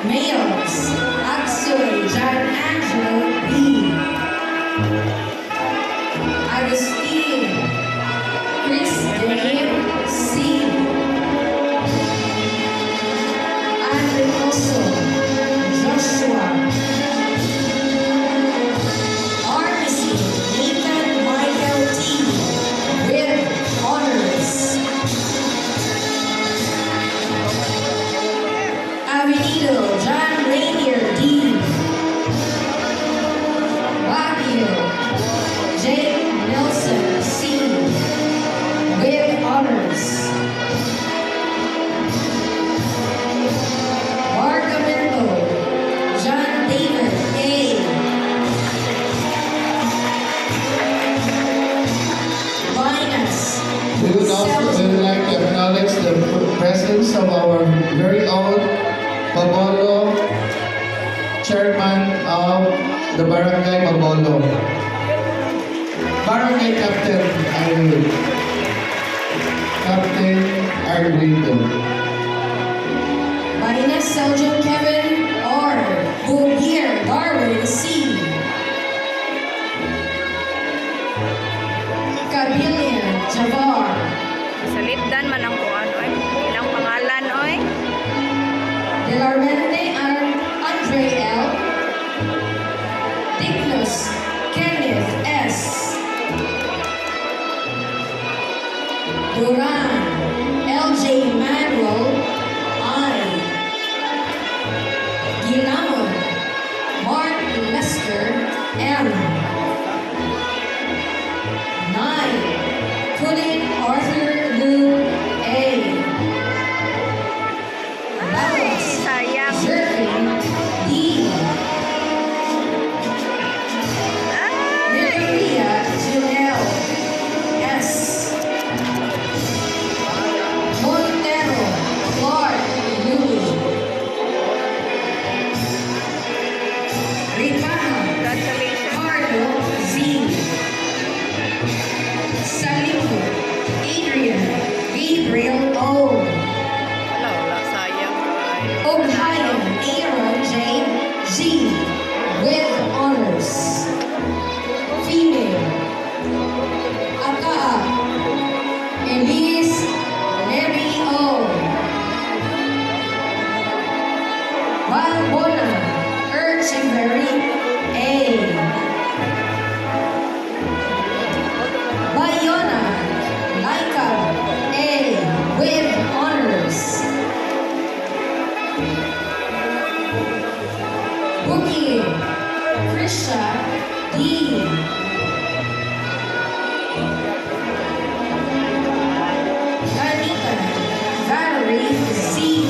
Males, Axel John Angelo B. Agustin Christine C. Andreoso Joshua Armisi Nathan Michael T. with honors. Avenido John Rainier D. Baguio Jake Nelson C. with honors. Bargamento John David A. Linus We would also like to acknowledge the presence of our very own Babolo, Chairman of the Barangay Babolo, Barangay Captain Irene. Captain Irene. Linus Seljan Kevin R. Bouvier Darwin C. Kabilian Javar Salipdan man ang kung ano ay. Ilang pangalan oy. Delarmente Andre L. Dignus Kenneth S. Duran LJ Manuel I. Ginamon Mark Lester M. 9. Colin Arthur Lou A. Ay, sayang. Jervin D. Ay, Maria Junel S. Montero Clark Louis. Ricaja congratulations. Carlo Z. Salimu Adrian Gabriel O. Wala, sayang. Ay. Ohio Aaron J. G. with honors. Female Akaa Elise Mary O. Balbona Urchivery A. Bayona Laika A. with honors. Bookie Krisha D. Anita Valerie C.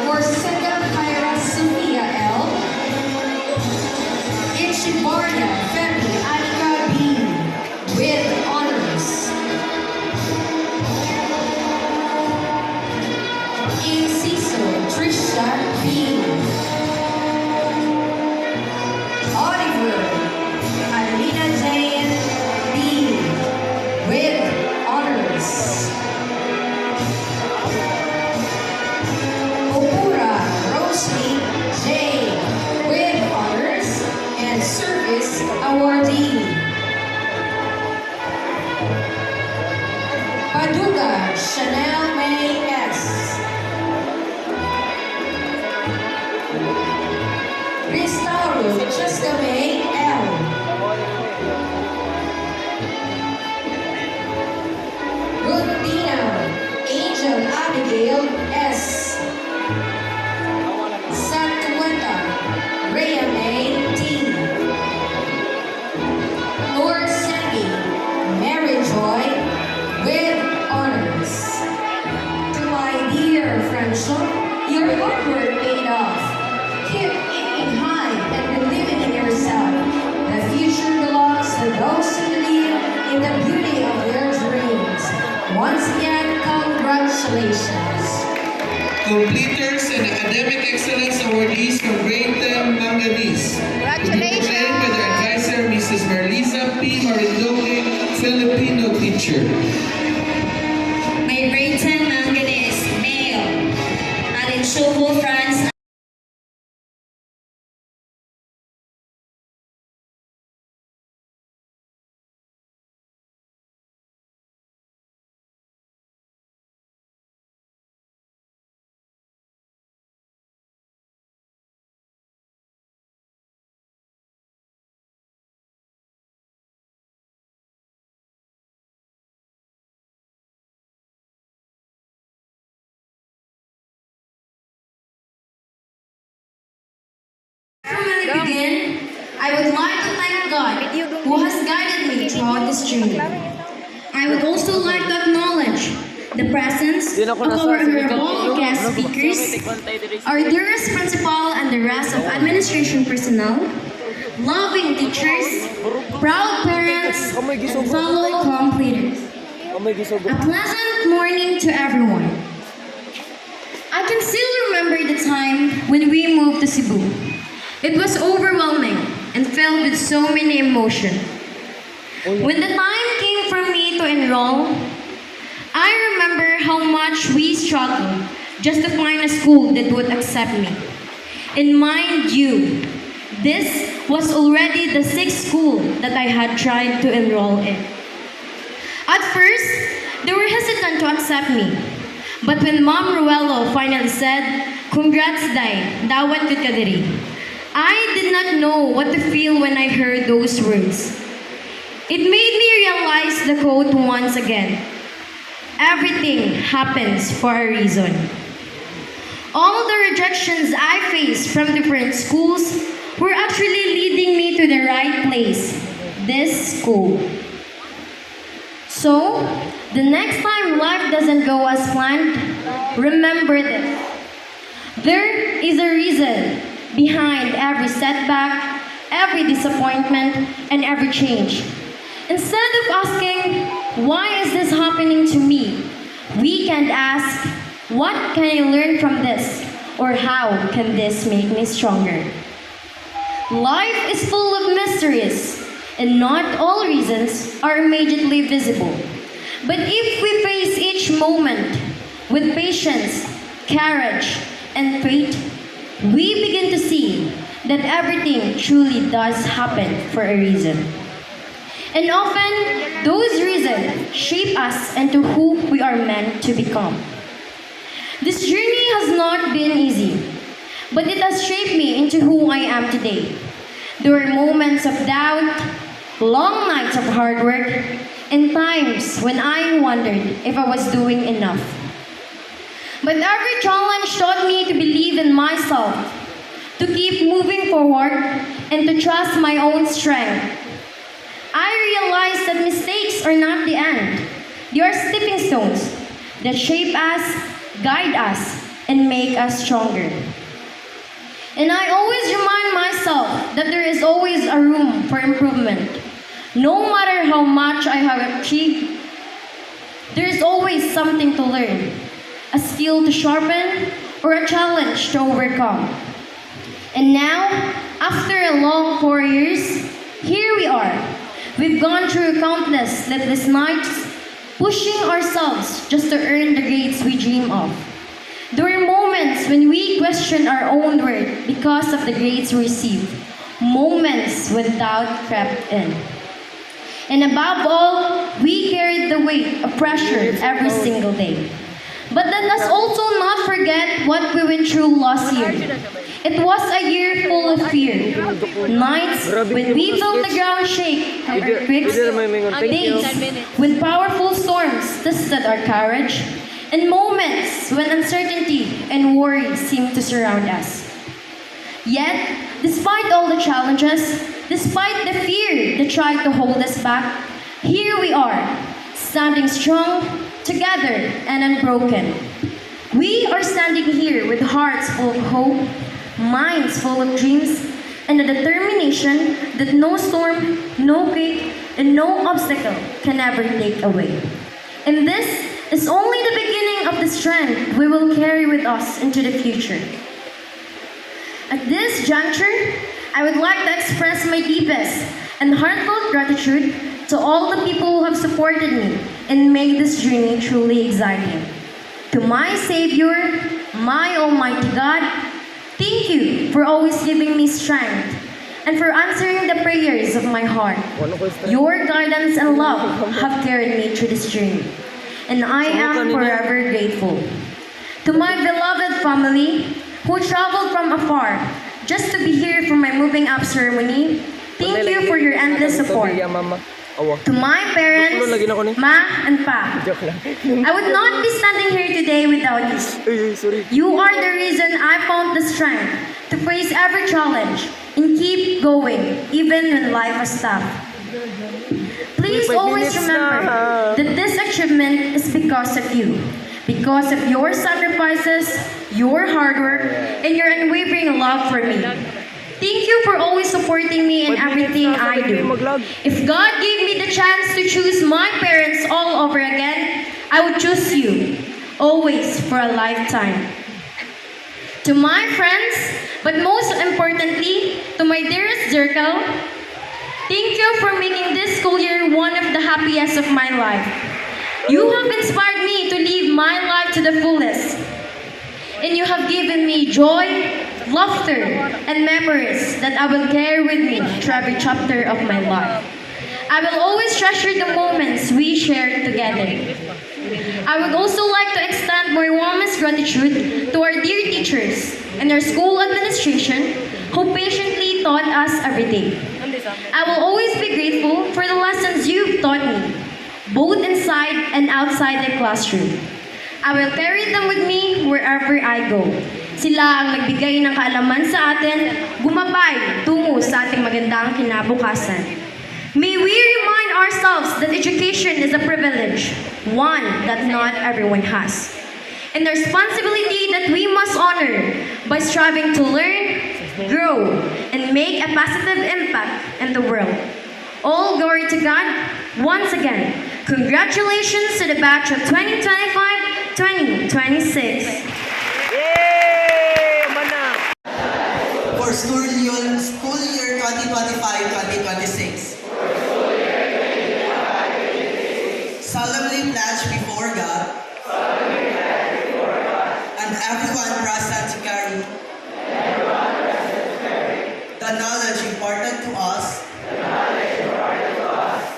Forseca Kyra Sophia L. Ichibarna Femi Anika B. with honors. Inciso Trisha B. Oliver Alina Jane B. with honors. Opura Rosalie J. with honors and service awardee. Paduga Chanel May S. Ristauro Jessica May L. Rudina Angel Abigail S. Santueta Rhea May T. Lord Sandy Mary Joy with honors. To my dear Franco, your hard work paid off. Keep aiming high and believing in yourself. The future belongs to those who believe in the beauty of their dreams. Once again, congratulations. Completers and Academic Excellence Awardees from grade 10 Manganese. Congratulations. Proclaimed by their advisor, Mrs. Marliza P. Marindoque, Filipino teacher. May grade 10 manganese, male. And in Shogo, France, before we begin, I would like to thank God who has guided me throughout this journey. I would also like to acknowledge the presence of our honorable guest speakers, our dearest principal and the rest of administration personnel, loving teachers, proud parents, and fellow completers. A pleasant morning to everyone. I can still remember the time when we moved to Cebu. It was overwhelming and filled with so many emotions. When the time came for me to enroll, I remember how much we struggled just to find a school that would accept me. And mind you, this was already the sixth school that I had tried to enroll in. At first, they were hesitant to accept me. But when Ma'am Ruelo finally said, "Congrats, Day, dawat ka diri," I did not know what to feel when I heard those words. It made me realize the quote once again. Everything happens for a reason. All the rejections I faced from different schools were actually leading me to the right place, this school. So, the next time life doesn't go as planned, remember this. There is a reason behind every setback, every disappointment, and every change. Instead of asking, why is this happening to me? We can ask, what can I learn from this? Or how can this make me stronger? Life is full of mysteries, and not all reasons are immediately visible. But if we face each moment with patience, courage, and faith, we begin to see that everything truly does happen for a reason. And often, those reasons shape us into who we are meant to become. This journey has not been easy, but it has shaped me into who I am today. There were moments of doubt, long nights of hard work, and times when I wondered if I was doing enough. But every challenge taught me to believe in myself, to keep moving forward, and to trust my own strength. I realized that mistakes are not the end. They are stepping stones that shape us, guide us, and make us stronger. And I always remind myself that there is always a room for improvement. No matter how much I have achieved, there is always something to learn, a skill to sharpen, or a challenge to overcome. And now, after a long 4 years, here we are. We've gone through countless sleepless nights, pushing ourselves just to earn the grades we dream of. There were moments when we questioned our own worth because of the grades we received. Moments when doubt crept in. And above all, we carried the weight of pressure every single day. But let us also not forget what we went through last year. It was a year full of fear. Nights when we felt the ground shake from earthquakes, days when powerful storms tested our courage, and moments when uncertainty and worry seemed to surround us. Yet, despite all the challenges, despite the fear that tried to hold us back, here we are, standing strong, together, and unbroken. We are standing here with hearts full of hope, minds full of dreams, and a determination that no storm, no quake, and no obstacle can ever take away. And this is only the beginning of the strength we will carry with us into the future. At this juncture, I would like to express my deepest and heartfelt gratitude To all the people who have supported me and made this journey truly exciting. To my Savior, my Almighty God, thank you for always giving me strength and for answering the prayers of my heart. Your guidance and love have carried me through this journey, and I am forever grateful. To my beloved family who traveled from afar just to be here for my moving up ceremony, thank you for your endless support. To my parents, Ma and Pa, I would not be standing here today without you. You are the reason I found the strength to face every challenge and keep going even when life is tough. Please always remember that this achievement is because of you. Because of your sacrifices, your hard work, and your unwavering love for me. Thank you for always supporting me in everything I do. If God gave me the chance to choose my parents all over again, I would choose you, always for a lifetime. To my friends, but most importantly, to my dearest circle, thank you for making this school year one of the happiest of my life. You have inspired me to live my life to the fullest. And you have given me joy, laughter, and memories that I will carry with me through every chapter of my life. I will always treasure the moments we shared together. I would also like to extend my warmest gratitude to our dear teachers and our school administration who patiently taught us every day. I will always be grateful for the lessons you've taught me, both inside and outside the classroom. I will carry them with me wherever I go. Sila ang nagbigay ng kaalaman sa atin, gumabay tungo sa ating magandang kinabukasan. May we remind ourselves that education is a privilege, one that not everyone has, and a responsibility that we must honor by striving to learn, grow, and make a positive impact in the world. All glory to God. Once again, congratulations to the batch of 2025-2026. For school year 2025-2026. Solemnly pledge before God and everyone present to carry the knowledge imparted to us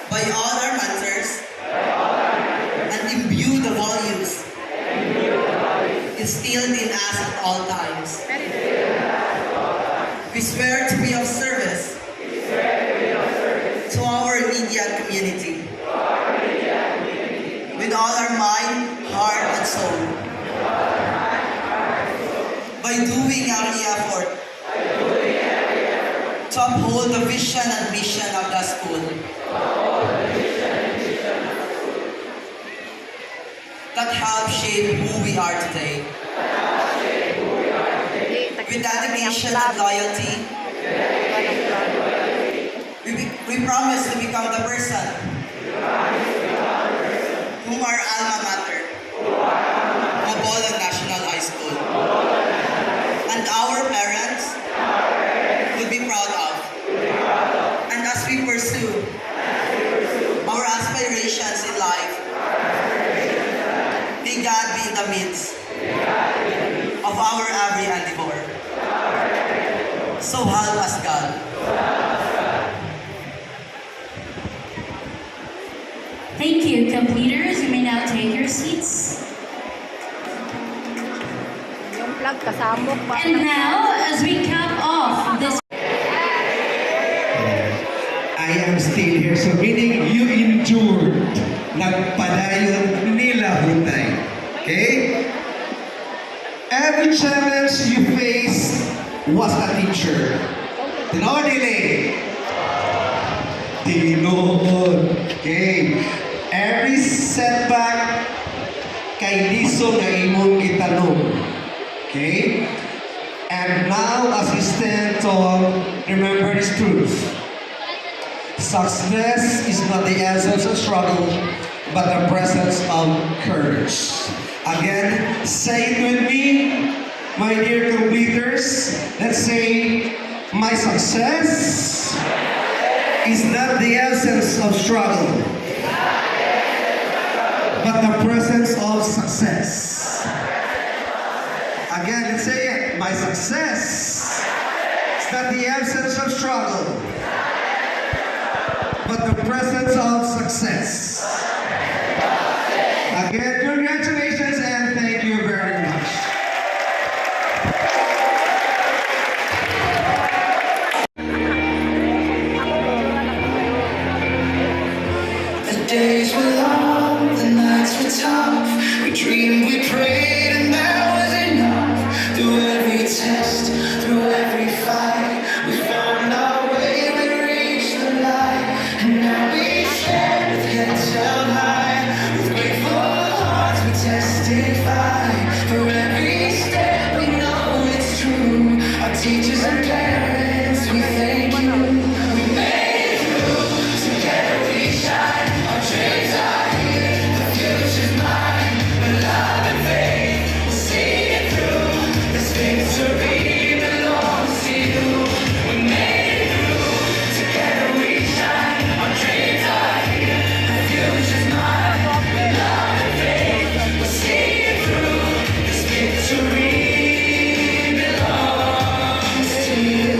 by all our mentors and imbue the values instilled in us at all times. We swear to be of service to our immediate community with all our mind, heart, and soul. By doing every effort to uphold the vision and mission of the school. That help shape who we are today. With dedication and loyalty, we promise to become the person whom our alma mater, Bacolod National High School, and our parents would be proud of. And as we pursue our aspirations in life, may God be in the midst of our every endeavor. So help us God. Thank you, completers. You may now take your seats. Yung plug kasamok pa. And now, as we cap off this I am still here. So meaning you endured. Nagpadayon nila hutay. Okay? Every challenge you faced was a teacher. Tinodili. Tinod. Okay? Every setback kay liso na imong itanong. Okay? And now as we stand tall, remember this truth. Success is not the essence of struggle, but the presence of courage. Again, say it with me, my dear completers. Let's say, my success is not the essence of struggle, but the presence of success. Again, let's say it. My success is not the absence of struggle, but the presence of success. Again, congratulations and thank you very much. The days were long, the nights were tough. We dreamed, we prayed, and that was enough. Through every test, through every fight, we found our way, we reached the light. And now we stand with heads held high, with grateful hearts we testify. For every step we know it's true. Our teachers and parents, we thank you. We made it through, together we shine. Our dreams are here, the future's mine. With love and faith, we'll see it through. This victory belongs to you. We made it through, together we shine. Our dreams are here, the future's mine. With love and faith, we'll see it through. This victory belongs to you.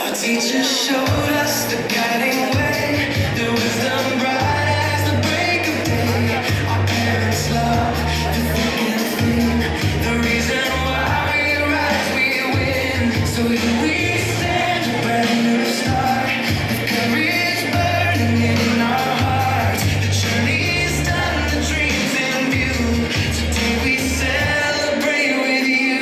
Our teachers showed us the guiding way, the wisdom bright as the break of day. Our parents' love, the thick and thin, the reason why we rise, we win. So here we stand, a brand new start, with courage burning in our hearts. The journey's done, the dreams in view. Today we celebrate with you.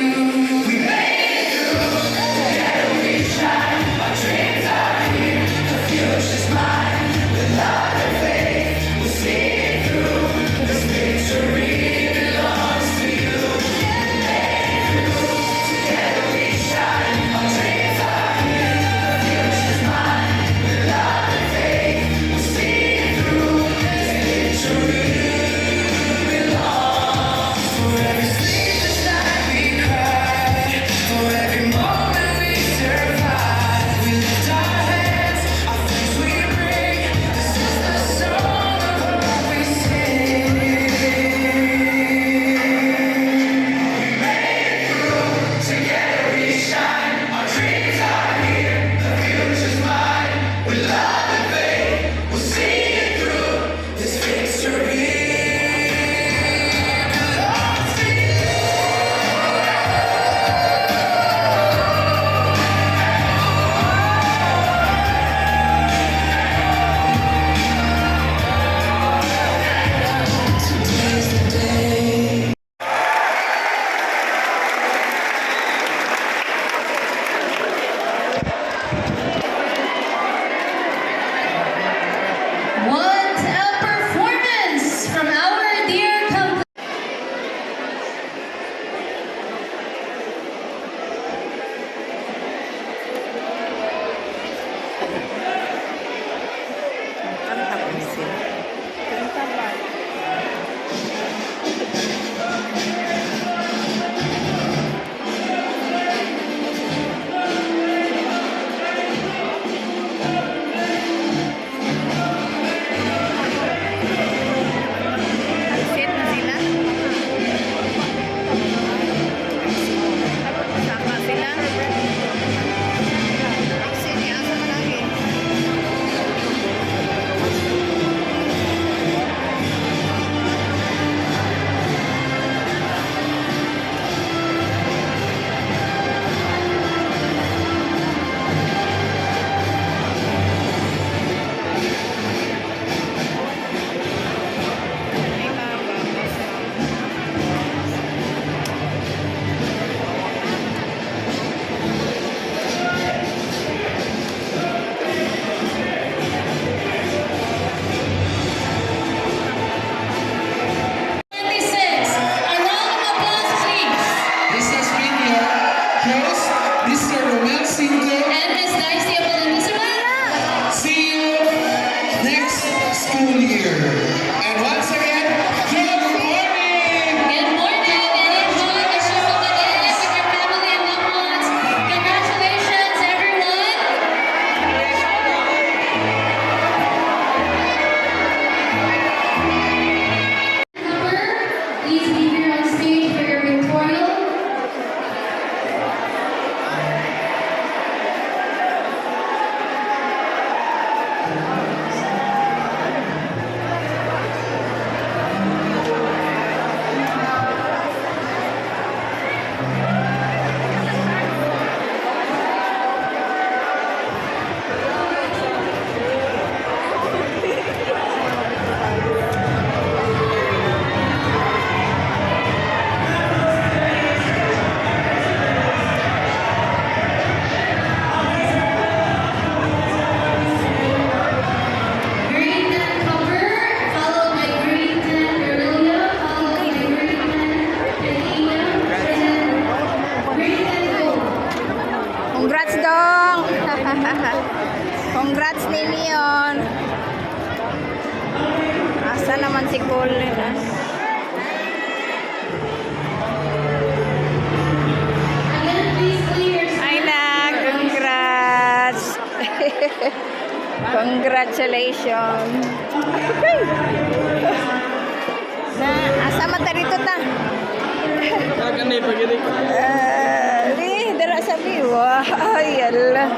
We made it through, together we shine. Our dreams are here, the future's mine. With love and faith, we'll see it through. This victory belongs to you. We made it through, together we shine. Our dreams are here, the future's mine. With love and faith, we'll see it through. This victory belongs. For every sleepless night we cried, for every moment we survived, we lift our hands, our thanks we bring. This is the song of what we sing. We made it through, together we shine. Our dreams are here, the future's mine. With love and faith, we'll see it through. This victory belongs to you. Today's the day. What a performance from our dear company. Kanta po sila. Kanta ba? Sit na sila. Sama sila. Sini, asa ka lagi? Asa naman si Colin, ah? Ay na, congrats! Congratulations! Na, asa mata dito ta? Di, dara sabi. Wow, yala.